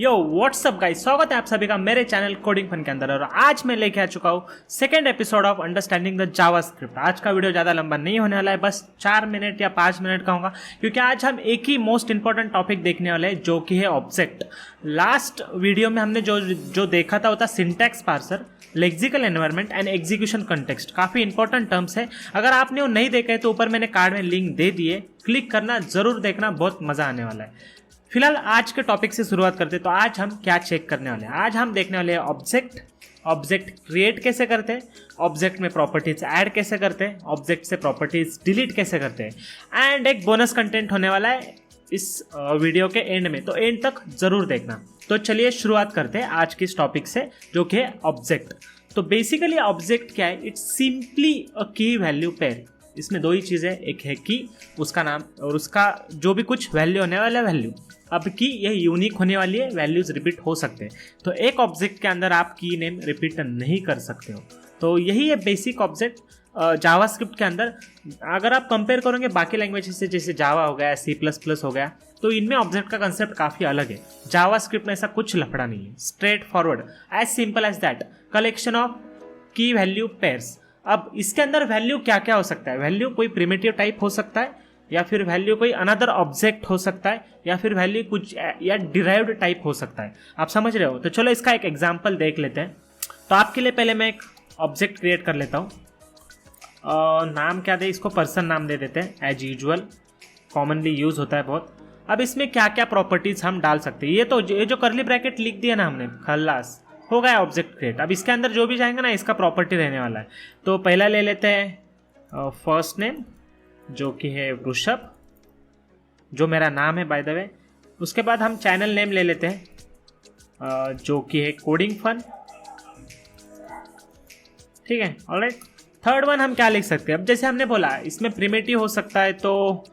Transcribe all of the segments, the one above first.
यो WhatsApp guys, स्वागत है आप सभी का मेरे चैनल कोडिंग फन के अंदर। और आज मैं लेके आ चुका हूँ second episode of understanding the JavaScript. आज का वीडियो ज़्यादा लंबा नहीं होने वाला है, बस 4 मिनट या 5 मिनट का होगा, क्योंकि आज हम एक ही मोस्ट इंपॉर्टेंट टॉपिक देखने वाले हैं, जो कि है ऑब्जेक्ट। लास्ट वीडियो में हमने जो देखा था वो था syntax parser, lexical environment and execution context. काफ़ी इंपॉर्टेंट टर्म्स है। अगर आपने वो नहीं देखा है तो ऊपर मैंने कार्ड में लिंक दे दिए, क्लिक करना, ज़रूर देखना, बहुत मज़ा आने वाला है। फिलहाल आज के टॉपिक से शुरुआत करते हैं। तो आज हम क्या चेक करने वाले हैं? आज हम देखने वाले हैं ऑब्जेक्ट क्रिएट कैसे करते हैं, ऑब्जेक्ट में प्रॉपर्टीज ऐड कैसे करते हैं, ऑब्जेक्ट से प्रॉपर्टीज डिलीट कैसे करते हैं, एंड एक बोनस कंटेंट होने वाला है इस वीडियो के एंड में, तो एंड तक जरूर देखना। तो चलिए शुरुआत करते हैं आज के इस टॉपिक से, जो कि है ऑब्जेक्ट। तो बेसिकली ऑब्जेक्ट क्या है? इट्स सिंपली अ की वैल्यू पेयर। इसमें दो ही चीज़ें, एक है की, उसका नाम, और उसका जो भी कुछ वैल्यू होने वाला है वैल्यू। अब की यह यूनिक होने वाली है, वैल्यूज रिपीट हो सकते हैं। तो एक ऑब्जेक्ट के अंदर आप की नेम रिपीट नहीं कर सकते हो। तो यही है बेसिक ऑब्जेक्ट जावास्क्रिप्ट के अंदर। अगर आप कंपेयर करोगे बाकी लैंग्वेज से, जैसे जावा हो गया, C++ हो गया, तो इनमें ऑब्जेक्ट का कंसेप्ट काफ़ी अलग है। जावास्क्रिप्ट में ऐसा कुछ लफड़ा नहीं है, straightforward, as simple as that, collection of key value pairs. अब इसके अंदर वैल्यू क्या क्या हो सकता है? वैल्यू कोई प्रिमिटिव टाइप हो सकता है, या फिर वैल्यू कोई अनदर ऑब्जेक्ट हो सकता है, या फिर वैल्यू कुछ या डिराइव्ड टाइप हो सकता है। आप समझ रहे हो? तो चलो इसका एक एग्जांपल देख लेते हैं। तो आपके लिए पहले मैं एक ऑब्जेक्ट क्रिएट कर लेता हूँ। नाम क्या दे इसको? पर्सन नाम दे देते हैं, एज यूजुअल, कॉमनली यूज होता है बहुत। अब इसमें क्या क्या प्रॉपर्टीज हम डाल सकते हैं? ये जो करली ब्रैकेट लिख दिया ना हमने, खल्लास, हो गया ऑब्जेक्ट क्रिएट। अब इसके अंदर जो भी जाएंगे ना, इसका प्रॉपर्टी रहने वाला है। तो पहला ले लेते हैं फर्स्ट नेम, जो कि है वृषभ, जो मेरा नाम है बाय द वे। उसके बाद हम चैनल नेम ले लेते हैं, जो कि है कोडिंग फन। ठीक है, ऑलराइट। थर्ड वन हम क्या लिख सकते हैं? अब जैसे हमने बोला इसमें प्रिमिटिव हो सकता है, तो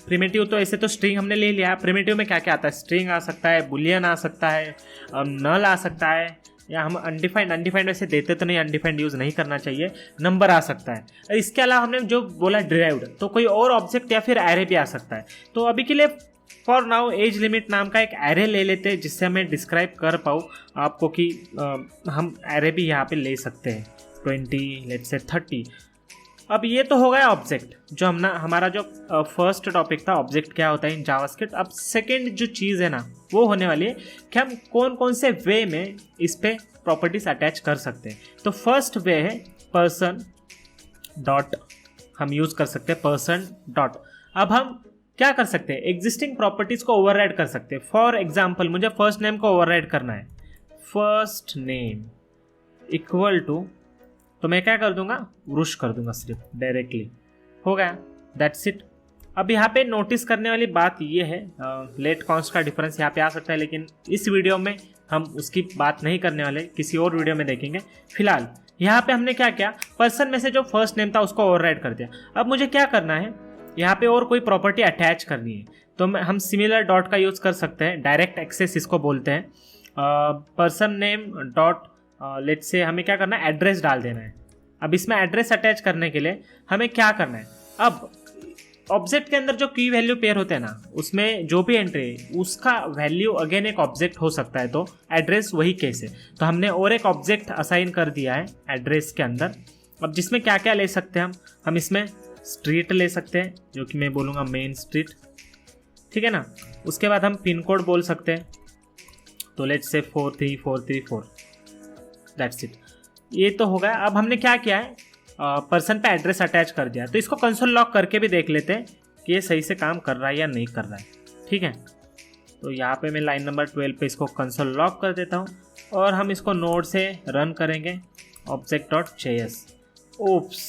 प्रिमिटिव तो ऐसे तो स्ट्रिंग हमने ले लिया। प्रिमिटिव में क्या क्या आता है? स्ट्रिंग आ सकता है, बुलियन आ सकता है, नल आ सकता है, या हम अनडिफाइंड वैसे देते तो नहीं, अनडिफाइंड यूज़ नहीं करना चाहिए, नंबर आ सकता है। इसके अलावा हमने जो बोला डिराइव्ड, तो कोई और ऑब्जेक्ट या फिर एरे भी आ सकता है। तो अभी के लिए फॉर नाउ एज लिमिट नाम का एक एरे ले लेते हैं, जिससे हमें डिस्क्राइब कर पाऊँ आपको कि हम एरे भी यहाँ पे ले सकते हैं, 20, लेट्स से 30। अब ये तो हो गया ऑब्जेक्ट, जो हमारा जो फर्स्ट टॉपिक था, ऑब्जेक्ट क्या होता है इन जावास्क्रिप्ट। अब सेकेंड जो चीज़ है ना, वो होने वाली है कि हम कौन कौन से वे में इस पे प्रॉपर्टीज अटैच कर सकते हैं। तो फर्स्ट वे है पर्सन डॉट, हम यूज़ कर सकते हैं पर्सन डॉट। अब हम क्या कर सकते हैं? एग्जिस्टिंग प्रॉपर्टीज को ओवरराइड कर सकते हैं। फॉर एग्जाम्पल, मुझे फर्स्ट नेम को ओवरराइड करना है, फर्स्ट नेम इक्वल टू, तो मैं क्या कर दूंगा? वृष कर दूंगा सिर्फ, डायरेक्टली हो गया, दैट्स इट। अब यहाँ पे नोटिस करने वाली बात ये है, लेट कॉन्स्ट का डिफरेंस यहाँ पे आ सकता है, लेकिन इस वीडियो में हम उसकी बात नहीं करने वाले, किसी और वीडियो में देखेंगे। फिलहाल यहाँ पे हमने क्या किया? पर्सन में से जो फर्स्ट नेम था उसको ओवरराइड कर दिया। अब मुझे क्या करना है? यहाँ पे और कोई प्रॉपर्टी अटैच करनी है, तो हम सिमिलर डॉट का यूज़ कर सकते हैं, डायरेक्ट एक्सेस इसको बोलते हैं। Person name dot, let's say हमें क्या करना है? एड्रेस डाल देना है। अब इसमें एड्रेस अटैच करने के लिए हमें क्या करना है? अब ऑब्जेक्ट के अंदर जो की वैल्यू पेयर होते हैं ना, उसमें जो भी एंट्री है उसका वैल्यू अगेन एक ऑब्जेक्ट हो सकता है, तो एड्रेस वही केस है। तो हमने और एक ऑब्जेक्ट असाइन कर दिया है एड्रेस के अंदर। अब जिसमें क्या क्या ले सकते हैं हम इसमें स्ट्रीट ले सकते हैं, जो कि मैं बोलूँगा मेन स्ट्रीट, ठीक है ना। उसके बाद हम पिन कोड बोल सकते हैं, तो लेट्स से 43434, दैट्स इट। ये तो हो गया। अब हमने क्या किया है? पर्सन पे एड्रेस अटैच कर दिया। तो इसको कंसोल लॉग करके भी देख लेते हैं कि ये सही से काम कर रहा है या नहीं कर रहा है, ठीक है। तो यहाँ पे मैं लाइन नंबर 12 पे इसको कंसोल लॉग कर देता हूँ, और हम इसको नोड से रन करेंगे, object.js। ओप्स,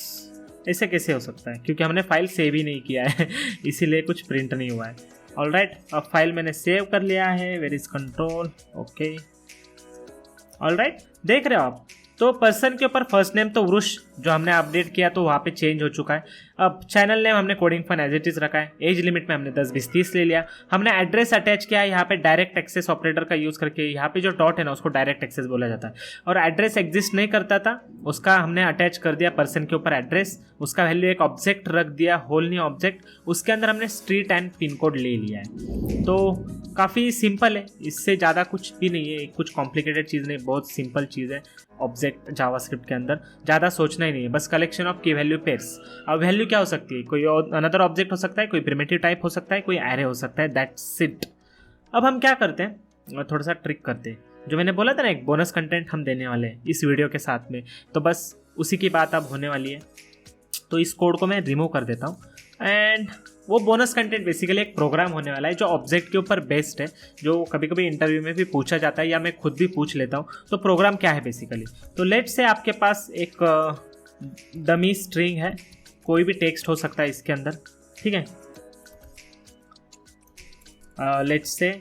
ऐसे कैसे हो सकता है? क्योंकि हमने फाइल सेव ही नहीं किया है इसीलिए कुछ प्रिंट नहीं हुआ है। ऑलराइट, अब फाइल मैंने सेव कर लिया है, where is control, okay, alright, देख रहे हो आप। तो पर्सन के ऊपर फर्स्ट नेम तो वृष जो हमने अपडेट किया तो वहाँ पे चेंज हो चुका है। अब चैनल नेम हमने coding fun as it is रखा है। एज लिमिट में हमने 10 20 30 ले लिया। हमने एड्रेस अटैच किया है यहाँ पे डायरेक्ट एक्सेस ऑपरेटर का यूज करके। यहाँ पे जो डॉट है ना उसको डायरेक्ट एक्सेस बोला जाता है। और एड्रेस एग्जिस्ट नहीं करता था, उसका हमने अटैच कर दिया पर्सन के ऊपर एड्रेस। उसका वैल्यू एक ऑब्जेक्ट रख दिया, होल न्यू ऑब्जेक्ट। उसके अंदर हमने स्ट्रीट एंड पिन कोड ले लिया है। तो काफ़ी सिंपल है, इससे ज़्यादा कुछ भी नहीं है, कुछ कॉम्प्लिकेटेड चीज़ नहीं, बहुत सिंपल चीज़ है। ऑब्जेक्ट जावास्क्रिप्ट के अंदर ज़्यादा सोचना ही नहीं है, बस collection of key value pairs. अब वैल्यू क्या हो सकती है, कोई अनदर ऑब्जेक्ट हो सकता है, कोई प्रिमिटिव टाइप हो सकता है, कोई एरे हो सकता है, दैट्स इट। अब हम क्या करते हैं, थोड़ा सा ट्रिक करते हैं। जो मैंने बोला था ना एक बोनस कंटेंट हम देने वाले हैं इस वीडियो के साथ में, तो बस उसी की बात अब होने वाली है। तो इस कोड को मैं रिमूव कर देता हूँ एंड वो बोनस कंटेंट बेसिकली एक प्रोग्राम होने वाला है जो ऑब्जेक्ट के ऊपर बेस्ड है, जो कभी कभी इंटरव्यू में भी पूछा जाता है या मैं खुद भी पूछ लेता हूँ। तो प्रोग्राम क्या है बेसिकली, तो लेट्स से आपके पास एक डमी स्ट्रिंग है, कोई भी टेक्स्ट हो सकता है इसके अंदर, ठीक है। लेट्स से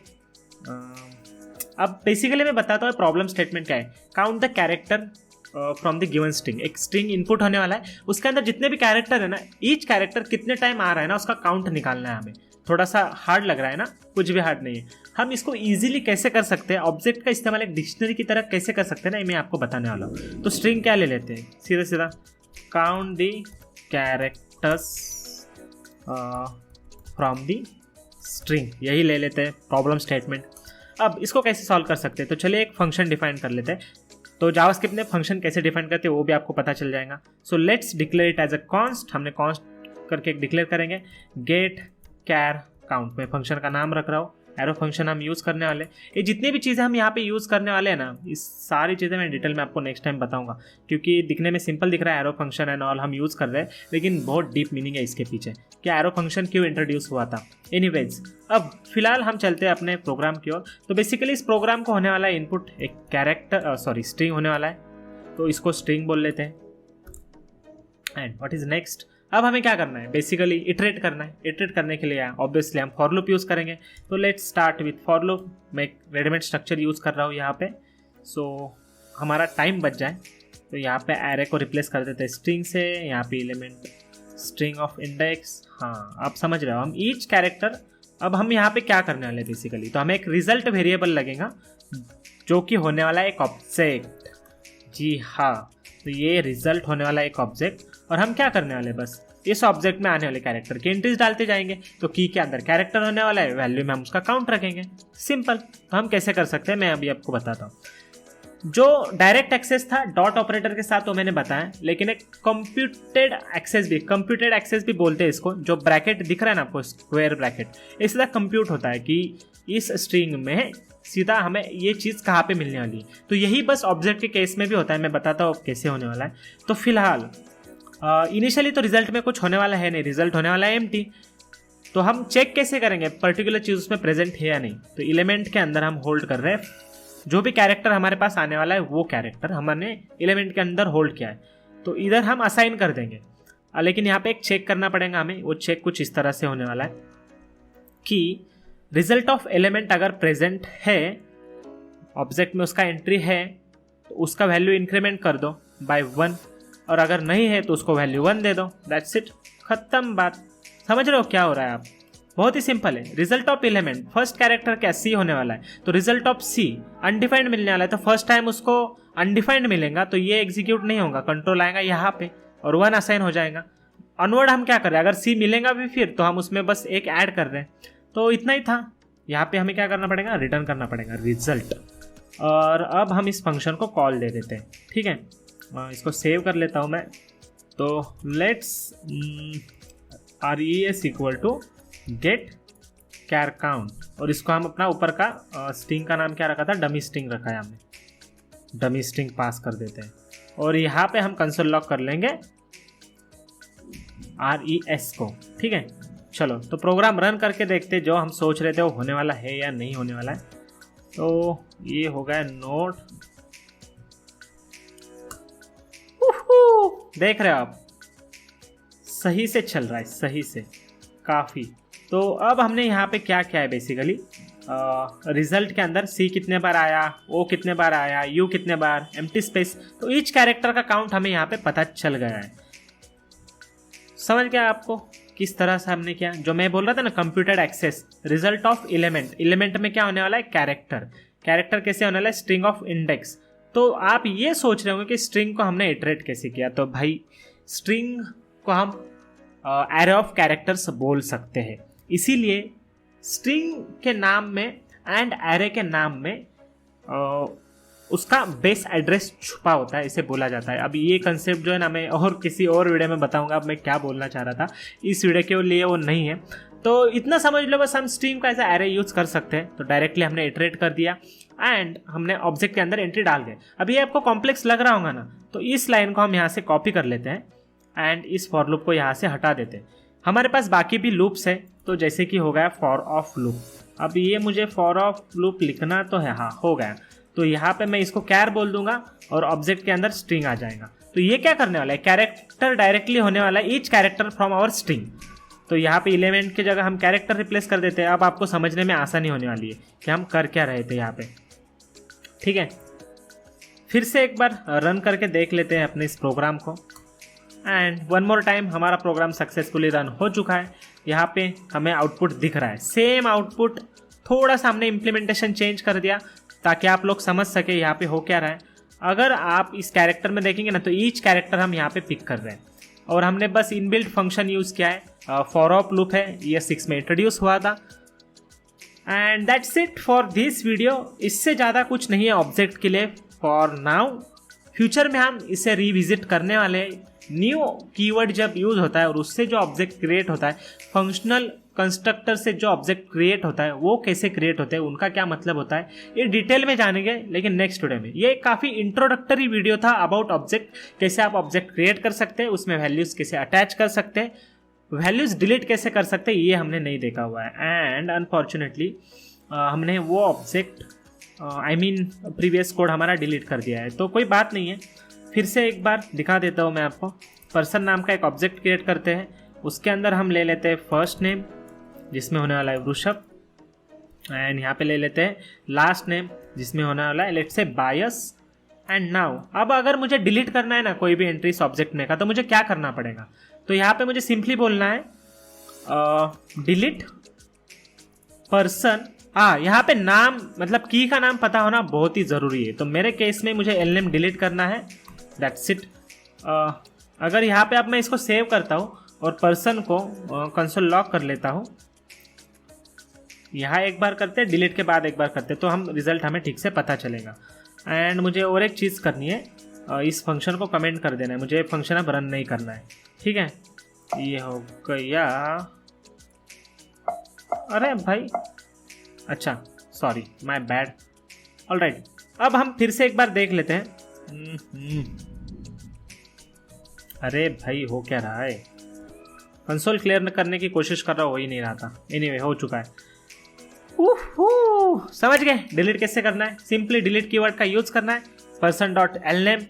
अब बेसिकली मैं बताता हूँ प्रॉब्लम स्टेटमेंट क्या है। Count the character from the given string. एक स्ट्रिंग इनपुट होने वाला है, उसके अंदर जितने भी कैरेक्टर है ना, ईच कैरेक्टर कितने टाइम आ रहा है ना उसका काउंट निकालना है हमें। थोड़ा सा हार्ड लग रहा है ना, कुछ भी हार्ड नहीं है। हम इसको इजीली कैसे कर सकते हैं, ऑब्जेक्ट का इस्तेमाल एक डिक्शनरी की तरह कैसे कर सकते हैं ना, ये मैं आपको बताने वाला हूँ। तो स्ट्रिंग क्या ले लेते हैं, सीधा सीधा count the characters from the string, यही ले लेते हैं प्रॉब्लम स्टेटमेंट। अब इसको कैसे सॉल्व कर सकते हैं, तो चलिए एक फंक्शन डिफाइन कर लेते हैं। तो जावास्क्रिप्ट में फंक्शन कैसे डिफाइन करते हैं वो भी आपको पता चल जाएगा। So let's declare it as a const. हमने कॉन्स्ट करके एक डिक्लेयर करेंगे, गेट कैर काउंट। में फंक्शन का नाम रख रहा हूँ, एरो फंक्शन हम यूज़ करने वाले। ये जितनी भी चीज़ें हम यहाँ पे यूज़ करने वाले हैं ना, इस सारी चीज़ें मैं डिटेल में आपको नेक्स्ट टाइम बताऊंगा, क्योंकि दिखने में सिंपल दिख रहा है एरो फंक्शन एंड ऑल हम यूज़ कर रहे हैं, लेकिन बहुत डीप मीनिंग है इसके पीछे कि एरो फंक्शन क्यों इंट्रोड्यूस हुआ था। एनीवेज, अब फिलहाल हम चलते हैं अपने प्रोग्राम की ओर। तो बेसिकली इस प्रोग्राम को होने वाला है इनपुट एक कैरेक्टर स्ट्रिंग होने वाला है, तो इसको स्ट्रिंग बोल लेते हैं। एंड व्हाट इज नेक्स्ट, अब हमें क्या करना है, बेसिकली इटरेट करना है। इटरेट करने के लिए ऑब्वियसली हम फॉर लूप यूज़ करेंगे। तो let's start with for loop. मैं एक रेडीमेड स्ट्रक्चर यूज़ कर रहा हूँ यहाँ पे, सो हमारा टाइम बच जाए। तो यहाँ पे एरे को रिप्लेस कर देते हैं स्ट्रिंग से, यहाँ पे एलिमेंट स्ट्रिंग ऑफ इंडेक्स। हाँ, आप समझ रहे हो, हम ईच कैरेक्टर। अब हम यहाँ पे क्या करने वाले बेसिकली, तो हमें एक रिजल्ट वेरिएबल लगेगा जो कि होने वाला है एक ऑब्जेक्ट। जी हाँ, तो ये रिजल्ट होने वाला है एक ऑब्जेक्ट, और हम क्या करने वाले, बस इस ऑब्जेक्ट में आने वाले कैरेक्टर की एंट्रीज डालते जाएंगे। तो की के अंदर कैरेक्टर होने वाला है, वैल्यू में हम उसका काउंट रखेंगे। सिंपल। तो हम कैसे कर सकते हैं मैं अभी आपको बताता हूँ। जो डायरेक्ट एक्सेस था डॉट ऑपरेटर के साथ वो मैंने बताया, लेकिन एक कंप्यूटेड एक्सेस भी बोलते हैं इसको। जो ब्रैकेट दिख रहा है ना आपको, स्क्वायर ब्रैकेट, ये सीधा कंप्यूट होता है कि इस स्ट्रिंग में सीधा हमें ये चीज़ कहाँ पे मिलने वाली है। तो यही बस ऑब्जेक्ट के केस में भी होता है, मैं बताता हूँ कैसे होने वाला है। तो फिलहाल इनिशियली तो रिजल्ट में कुछ होने वाला है नहीं, रिजल्ट होने वाला है एम्प्टी। तो हम चेक कैसे करेंगे पर्टिकुलर चीज़ उसमें प्रेजेंट है या नहीं। तो एलिमेंट के अंदर हम होल्ड कर रहे हैं, जो भी कैरेक्टर हमारे पास आने वाला है वो कैरेक्टर हमने एलिमेंट के अंदर होल्ड किया है, तो इधर हम असाइन कर देंगे। लेकिन यहाँ पे एक चेक करना पड़ेगा हमें। वो चेक कुछ इस तरह से होने वाला है कि रिजल्ट ऑफ एलिमेंट अगर प्रेजेंट है ऑब्जेक्ट में, उसका एंट्री है, तो उसका वैल्यू इंक्रीमेंट कर दो बाय 1, और अगर नहीं है तो उसको वैल्यू 1 दे दो। दैट्स इट, खत्म बात। समझ रहे हो क्या हो रहा है आप, बहुत ही सिंपल है। Result of element, first character क्या सी होने वाला है, तो रिजल्ट ऑफ सी अनडिफाइंड मिलने वाला है। तो फर्स्ट टाइम उसको अनडिफाइंड मिलेगा तो ये एग्जीक्यूट नहीं होगा, कंट्रोल आएगा यहाँ पे और 1 असाइन हो जाएगा। अनवर्ड हम क्या कर रहे हैं, अगर सी मिलेगा भी फिर तो हम उसमें बस एक ऐड कर रहे हैं। तो इतना ही था। यहाँ पे हमें क्या करना पड़ेगा, रिटर्न करना पड़ेगा रिजल्ट। और अब हम इस फंक्शन को कॉल दे देते हैं, ठीक है। इसको सेव कर लेता हूँ मैं। तो let's res equal to get char count, और इसको हम अपना ऊपर का स्ट्रिंग का नाम क्या रखा था, डमी स्ट्रिंग रखा है हमने, डमी स्ट्रिंग पास कर देते हैं। और यहाँ पे हम कंसोल लॉग कर लेंगे res को, ठीक है। चलो तो प्रोग्राम रन करके देखते जो हम सोच रहे थे वो होने वाला है या नहीं होने वाला है। तो ये हो गया नोट, देख रहे हो आप, सही से चल रहा है, सही से काफ़ी। तो अब हमने यहाँ पे क्या किया है बेसिकली, रिजल्ट के अंदर सी कितने बार आया, ओ कितने बार आया, यू कितने बार, एम्प्टी स्पेस, तो ईच कैरेक्टर का काउंट हमें यहाँ पे पता चल गया है। समझ गया आपको किस तरह से हमने किया? जो मैं बोल रहा था ना, computer access result of element, element में क्या होने वाला है? कैरेक्टर। कैरेक्टर कैसे होने वाला है? String of index. तो आप ये सोच रहे होंगे कि स्ट्रिंग को हमने इटरेट कैसे किया, तो भाई स्ट्रिंग को हम एरे ऑफ कैरेक्टर्स बोल सकते हैं। इसीलिए स्ट्रिंग के नाम में एंड एरे के नाम में उसका बेस एड्रेस छुपा होता है, इसे बोला जाता है। अब ये कंसेप्ट जो है ना, मैं और किसी और वीडियो में बताऊंगा। अब मैं क्या बोलना चाह रहा था, इस वीडियो के लिए वो नहीं है, तो इतना समझ लो बस। हम स्ट्रिंग का ऐसा एरे यूज कर सकते हैं। तो डायरेक्टली हमने इटरेट कर दिया एंड हमने ऑब्जेक्ट के अंदर एंट्री डाल दिया। अब ये आपको कॉम्प्लेक्स लग रहा होगा ना, तो इस लाइन को हम यहाँ से कॉपी कर लेते हैं एंड इस फॉर लूप को यहाँ से हटा देते हैं। हमारे पास बाकी भी लूप्स है, तो जैसे कि हो गया फॉर ऑफ लूप। अब ये मुझे फॉर ऑफ लूप लिखना तो है, हाँ हो गया। तो यहाँ पे मैं इसको कैर बोल दूंगा और ऑब्जेक्ट के अंदर स्ट्रिंग आ जाएगा। तो ये क्या करने वाला है? कैरेक्टर डायरेक्टली होने वाला है, each character from our string. तो यहाँ पे एलिमेंट की जगह हम कैरेक्टर रिप्लेस कर देते हैं। अब आपको समझने में आसानी होने वाली है कि हम कर क्या रहे थे यहाँ पे। ठीक है, फिर से एक बार रन करके देख लेते हैं अपने इस प्रोग्राम को। एंड वन मोर टाइम हमारा प्रोग्राम सक्सेसफुली रन हो चुका है। यहाँ पे हमें आउटपुट दिख रहा है, सेम आउटपुट। थोड़ा सा हमने इम्प्लीमेंटेशन चेंज कर दिया ताकि आप लोग समझ सके यहाँ पे हो क्या रहा है। अगर आप इस कैरेक्टर में देखेंगे ना, तो ईच कैरेक्टर हम यहाँ पे पिक कर रहे हैं और हमने बस इनबिल्ट फंक्शन यूज किया है। फॉर ऑफ लूप है, ये 6 में इंट्रोड्यूस हुआ था। And that's it for this video. इससे ज़्यादा कुछ नहीं है ऑब्जेक्ट के लिए फॉर नाउ। फ्यूचर में हम इसे रिविजिट करने वाले हैं। न्यू कीवर्ड जब यूज होता है और उससे जो ऑब्जेक्ट क्रिएट होता है, फंक्शनल कंस्ट्रक्टर से जो ऑब्जेक्ट क्रिएट होता है वो कैसे क्रिएट होते हैं, उनका क्या मतलब होता है, ये डिटेल में जानेंगे लेकिन नेक्स्ट वीडियो में। ये काफ़ी इंट्रोडक्टरी वीडियो था अबाउट ऑब्जेक्ट, कैसे आप ऑब्जेक्ट क्रिएट कर सकते हैं, उसमें वैल्यूज कैसे अटैच कर सकते हैं, वैल्यूज डिलीट कैसे कर सकते हैं, ये हमने नहीं देखा हुआ है। एंड अनफॉर्चुनेटली हमने वो ऑब्जेक्ट प्रीवियस कोड हमारा डिलीट कर दिया है। तो कोई बात नहीं है, फिर से एक बार दिखा देता हूँ मैं आपको। पर्सन नाम का एक ऑब्जेक्ट क्रिएट करते हैं, उसके अंदर हम ले लेते हैं फर्स्ट नेम जिसमें होने वाला है वृषभ, एंड यहाँ पे ले लेते हैं लास्ट नेम जिसमें होने वाला है let's say bias. And now अब अगर मुझे डिलीट करना है ना कोई भी एंट्री इस ऑब्जेक्ट में का, तो मुझे क्या करना पड़ेगा? तो यहाँ पे मुझे सिंपली बोलना है डिलीट पर्सन। यहाँ पे नाम मतलब की का नाम पता होना बहुत ही ज़रूरी है। तो मेरे केस में मुझे एल नेम डिलीट करना है, दैट्स इट। अगर यहाँ पे अब मैं इसको सेव करता हूँ और पर्सन को कंसोल लॉक कर लेता हूँ, यहाँ एक बार करते हैं, डिलीट के बाद एक बार करते हैं, तो हम रिजल्ट हमें ठीक से पता चलेगा। एंड मुझे और एक चीज़ करनी है, इस फंक्शन को कमेंट कर देना है, मुझे फंक्शन अब रन नहीं करना है। ठीक है, ये हो गया। अरे भाई, अच्छा सॉरी माय बैड। ऑलराइट, अब हम फिर से एक बार देख लेते हैं। अरे भाई हो क्या रहा है? कंसोल क्लियर करने की कोशिश कर रहा हो ही नहीं रहा था। एनीवे हो चुका है। समझ गए डिलीट कैसे करना है? सिंपली डिलीट कीवर्ड का यूज करना है, person.lname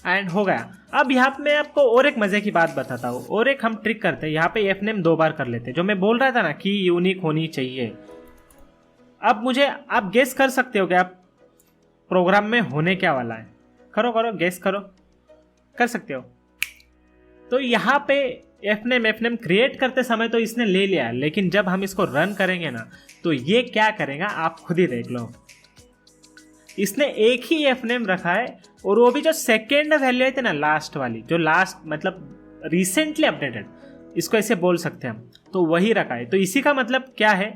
एंड हो गया। अब यहाँ पे मैं आपको और एक मजे की बात बताता हूँ, और एक हम ट्रिक करते हैं। यहाँ पे एफ नेम 2 बार कर लेते हैं, जो मैं बोल रहा था ना कि यूनिक होनी चाहिए। अब मुझे आप गेस कर सकते हो कि आप प्रोग्राम में होने क्या वाला है। करो गेस करो, कर सकते हो। तो यहाँ पे एफ नेम क्रिएट करते समय तो इसने ले लिया, लेकिन जब हम इसको रन करेंगे ना, तो ये क्या करेगा आप खुद ही देख लो। इसने एक ही एफ नेम रखा है, और वो भी जो सेकेंड वैल्यू है ना, लास्ट वाली, जो लास्ट मतलब रिसेंटली अपडेटेड, इसको ऐसे बोल सकते हैं हम, तो वही रखा है। तो इसी का मतलब क्या है,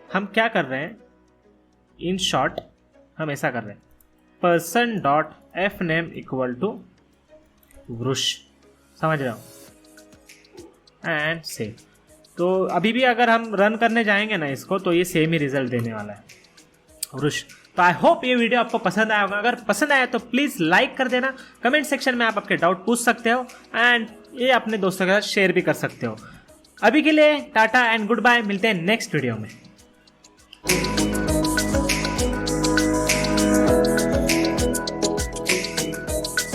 हम क्या कर रहे हैं, इन शॉर्ट हम ऐसा कर रहे हैं, person.fname इक्वल टू वृष, समझ रहे हो, एंड सेव। तो अभी भी अगर हम रन करने जाएंगे ना इसको, तो ये सेम ही रिजल्ट देने वाला है, वृष। तो आई होप ये वीडियो आपको पसंद आया होगा। अगर पसंद आया तो प्लीज़ लाइक कर देना। कमेंट सेक्शन में आप आपके डाउट पूछ सकते हो, एंड ये अपने दोस्तों के साथ शेयर भी कर सकते हो। अभी के लिए टाटा एंड गुड बाय, मिलते हैं नेक्स्ट वीडियो में।